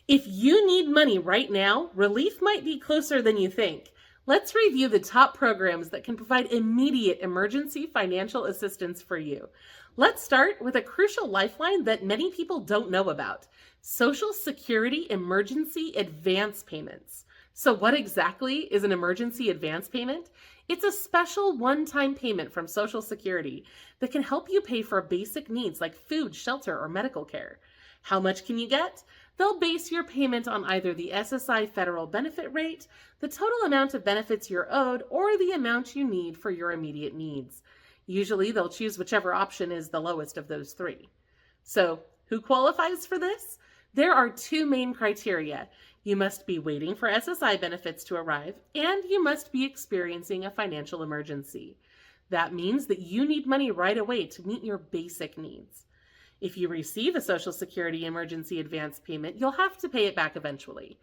If you need money right now, relief might be closer than you think. Let's review the top programs that can provide immediate emergency financial assistance for you. Let's start with a crucial lifeline that many people don't know about: Social Security Emergency Advance Payments. So what exactly is an emergency advance payment? It's a special one-time payment from Social Security that can help you pay for basic needs like food, shelter, or medical care. How much can you get? They'll base your payment on either the SSI federal benefit rate, the total amount of benefits you're owed, or the amount you need for your immediate needs. Usually they'll choose whichever option is the lowest of those three. So, who qualifies for this? There are two main criteria. You must be waiting for SSI benefits to arrive, and you must be experiencing a financial emergency. That means that you need money right away to meet your basic needs. If you receive a Social Security emergency advance payment, you'll have to pay it back eventually.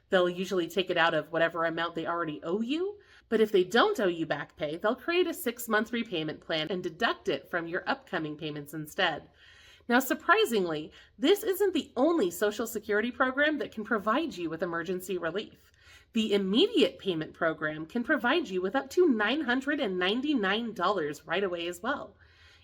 They'll usually take it out of whatever amount they already owe you, but if they don't owe you back pay, they'll create a 6-month repayment plan and deduct it from your upcoming payments instead. Now, surprisingly, this isn't the only Social Security program that can provide you with emergency relief. The immediate payment program can provide you with up to $999 right away as well.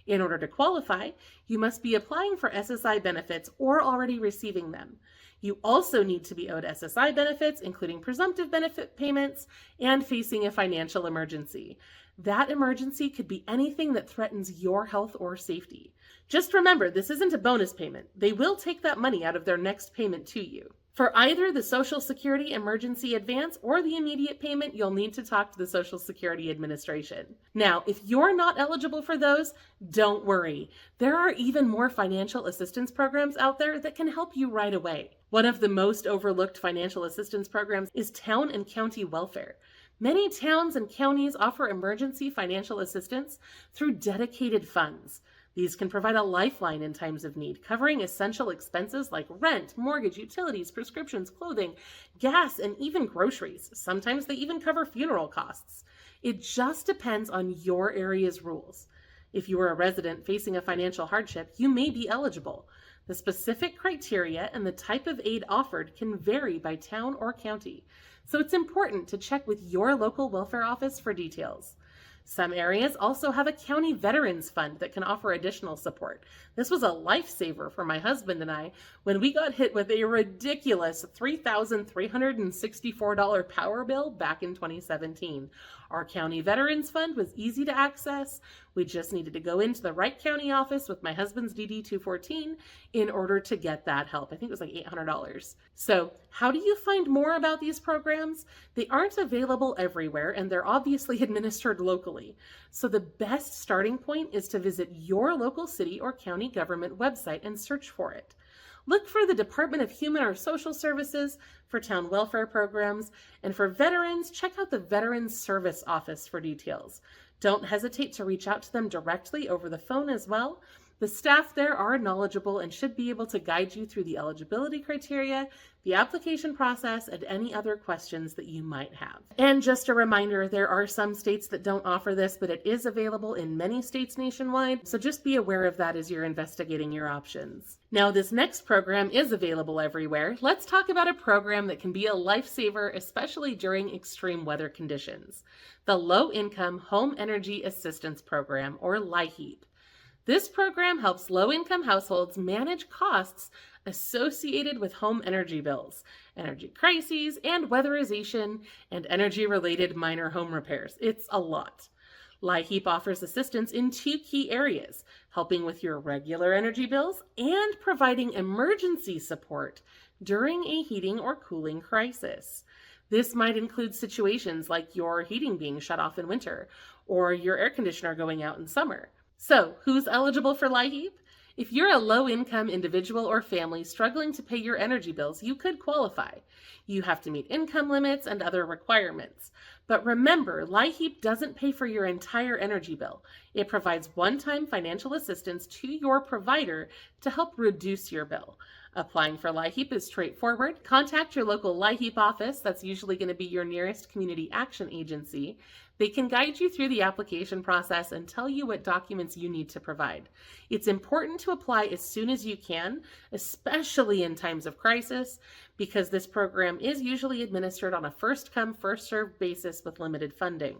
In order to qualify, you must be applying for SSI benefits or already receiving them. You also need to be owed SSI benefits, including presumptive benefit payments, and facing a financial emergency. That emergency could be anything that threatens your health or safety. Just remember, this isn't a bonus payment. They will take that money out of their next payment to you. For either the Social Security Emergency Advance or the immediate payment, you'll need to talk to the Social Security Administration. Now, if you're not eligible for those, don't worry. There are even more financial assistance programs out there that can help you right away. One of the most overlooked financial assistance programs is town and county welfare. Many towns and counties offer emergency financial assistance through dedicated funds. These can provide a lifeline in times of need, covering essential expenses like rent, mortgage, utilities, prescriptions, clothing, gas, and even groceries. Sometimes they even cover funeral costs. It just depends on your area's rules. If you are a resident facing a financial hardship, you may be eligible. The specific criteria and the type of aid offered can vary by town or county, so it's important to check with your local welfare office for details. Some areas also have a county veterans fund that can offer additional support. This was a lifesaver for my husband and I when we got hit with a ridiculous $3,364 power bill back in 2017. Our county veterans fund was easy to access. We just needed to go into the right county office with my husband's DD-214 in order to get that help. I think it was like $800. So how do you find more about these programs? They aren't available everywhere, and they're obviously administered locally. So the best starting point is to visit your local city or county government website and search for it. Look for the Department of Human or Social Services for town welfare programs, and for veterans, check out the Veterans Service Office for details. Don't hesitate to reach out to them directly over the phone as well. The staff there are knowledgeable and should be able to guide you through the eligibility criteria, the application process, and any other questions that you might have. And just a reminder, there are some states that don't offer this, but it is available in many states nationwide, so just be aware of that as you're investigating your options. Now, this next program is available everywhere. Let's talk about a program that can be a lifesaver, especially during extreme weather conditions: the Low Income Home Energy Assistance Program, or LIHEAP. This program helps low-income households manage costs associated with home energy bills, energy crises, and weatherization, and energy-related minor home repairs. It's a lot. LIHEAP offers assistance in 2 key areas: helping with your regular energy bills and providing emergency support during a heating or cooling crisis. This might include situations like your heating being shut off in winter or your air conditioner going out in summer. So, who's eligible for LIHEAP? If you're a low-income individual or family struggling to pay your energy bills, you could qualify. You have to meet income limits and other requirements. But remember, LIHEAP doesn't pay for your entire energy bill. It provides one-time financial assistance to your provider to help reduce your bill. Applying for LIHEAP is straightforward. Contact your local LIHEAP office. That's usually going to be your nearest community action agency. They can guide you through the application process and tell you what documents you need to provide. It's important to apply as soon as you can, especially in times of crisis, because this program is usually administered on a first-come, first-served basis with limited funding.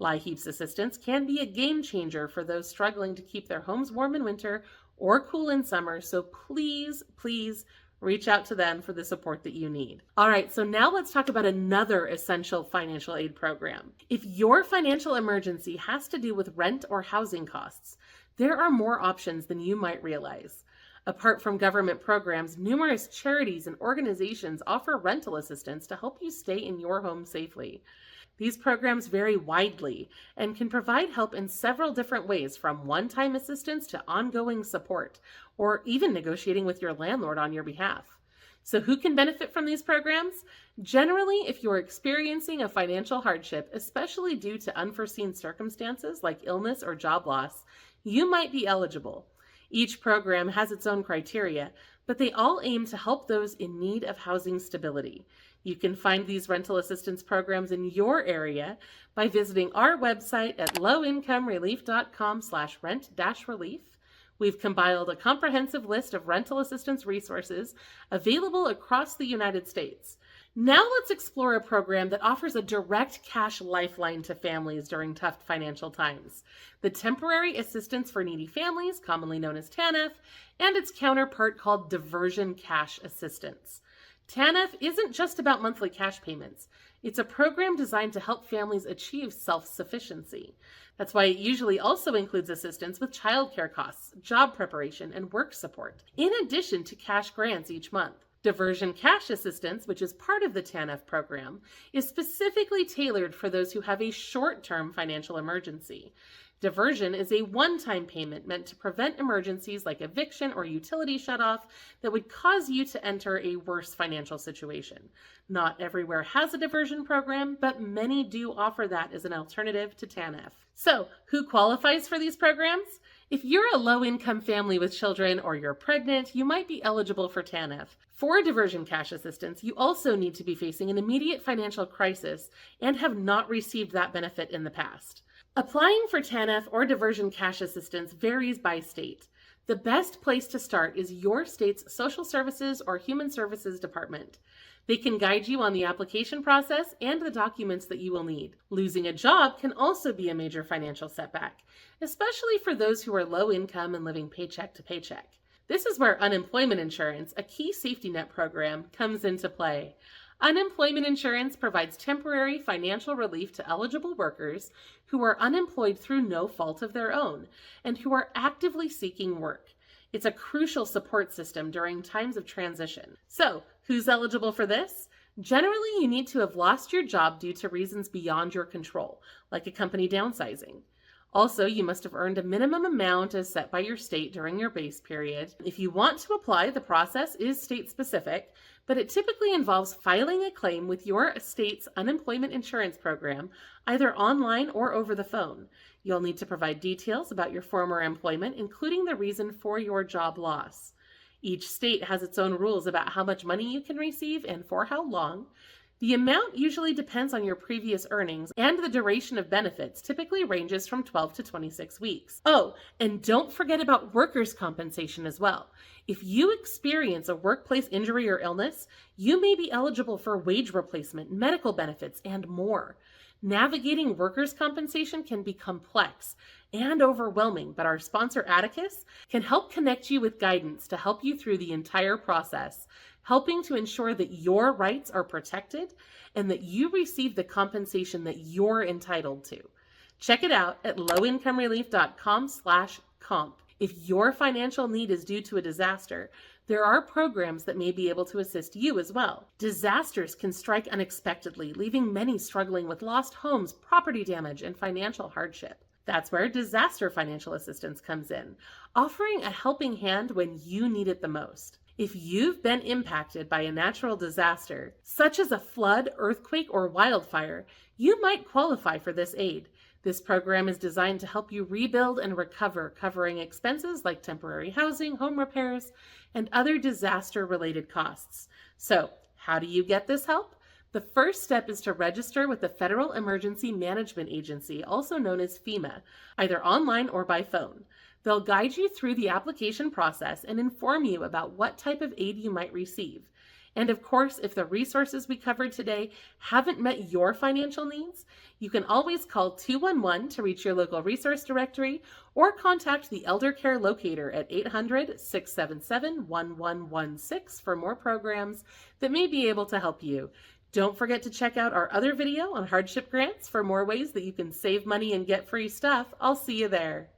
LIHEAP's assistance can be a game changer for those struggling to keep their homes warm in winter or cool in summer, so please, please reach out to them for the support that you need. All right, so now let's talk about another essential financial aid program. If your financial emergency has to do with rent or housing costs, there are more options than you might realize. Apart from government programs, numerous charities and organizations offer rental assistance to help you stay in your home safely. These programs vary widely and can provide help in several different ways, from one-time assistance to ongoing support, or even negotiating with your landlord on your behalf. So who can benefit from these programs? Generally, if you're experiencing a financial hardship, especially due to unforeseen circumstances like illness or job loss, you might be eligible. Each program has its own criteria, but they all aim to help those in need of housing stability. You can find these rental assistance programs in your area by visiting our website at lowincomerelief.com/rent-relief. We've compiled a comprehensive list of rental assistance resources available across the United States. Now let's explore a program that offers a direct cash lifeline to families during tough financial times: the Temporary Assistance for Needy Families, commonly known as TANF, and its counterpart called Diversion Cash Assistance. TANF isn't just about monthly cash payments. It's a program designed to help families achieve self-sufficiency. That's why it usually also includes assistance with childcare costs, job preparation, and work support, in addition to cash grants each month. Diversion Cash Assistance, which is part of the TANF program, is specifically tailored for those who have a short-term financial emergency. Diversion is a one-time payment meant to prevent emergencies like eviction or utility shutoff that would cause you to enter a worse financial situation. Not everywhere has a diversion program, but many do offer that as an alternative to TANF. So, who qualifies for these programs? If you're a low-income family with children or you're pregnant, you might be eligible for TANF. For Diversion Cash Assistance, you also need to be facing an immediate financial crisis and have not received that benefit in the past. Applying for TANF or Diversion Cash Assistance varies by state. The best place to start is your state's Social Services or Human Services Department. They can guide you on the application process and the documents that you will need. Losing a job can also be a major financial setback, especially for those who are low income and living paycheck to paycheck. This is where unemployment insurance, a key safety net program, comes into play. Unemployment insurance provides temporary financial relief to eligible workers who are unemployed through no fault of their own and who are actively seeking work. It's a crucial support system during times of transition. So, who's eligible for this? Generally, you need to have lost your job due to reasons beyond your control, like a company downsizing. Also, you must have earned a minimum amount as set by your state during your base period. If you want to apply, the process is state-specific, but it typically involves filing a claim with your state's unemployment insurance program, either online or over the phone. You'll need to provide details about your former employment, including the reason for your job loss. Each state has its own rules about how much money you can receive and for how long. The amount usually depends on your previous earnings, and the duration of benefits typically ranges from 12 to 26 weeks. Oh, and don't forget about workers' compensation as well. If you experience a workplace injury or illness, you may be eligible for wage replacement, medical benefits, and more. Navigating workers' compensation can be complex and overwhelming, but our sponsor Atticus can help connect you with guidance to help you through the entire process, helping to ensure that your rights are protected and that you receive the compensation that you're entitled to. Check it out at lowincomerelief.com/comp. If your financial need is due to a disaster, there are programs that may be able to assist you as well. Disasters can strike unexpectedly, leaving many struggling with lost homes, property damage, and financial hardship. That's where disaster financial assistance comes in, offering a helping hand when you need it the most. If you've been impacted by a natural disaster, such as a flood, earthquake, or wildfire, you might qualify for this aid. This program is designed to help you rebuild and recover, covering expenses like temporary housing, home repairs, and other disaster-related costs. So, how do you get this help? The first step is to register with the Federal Emergency Management Agency, also known as FEMA, either online or by phone. They'll guide you through the application process and inform you about what type of aid you might receive. And of course, if the resources we covered today haven't met your financial needs, you can always call 211 to reach your local resource directory or contact the Elder Care Locator at 800-677-1116 for more programs that may be able to help you. Don't forget to check out our other video on hardship grants for more ways that you can save money and get free stuff. I'll see you there.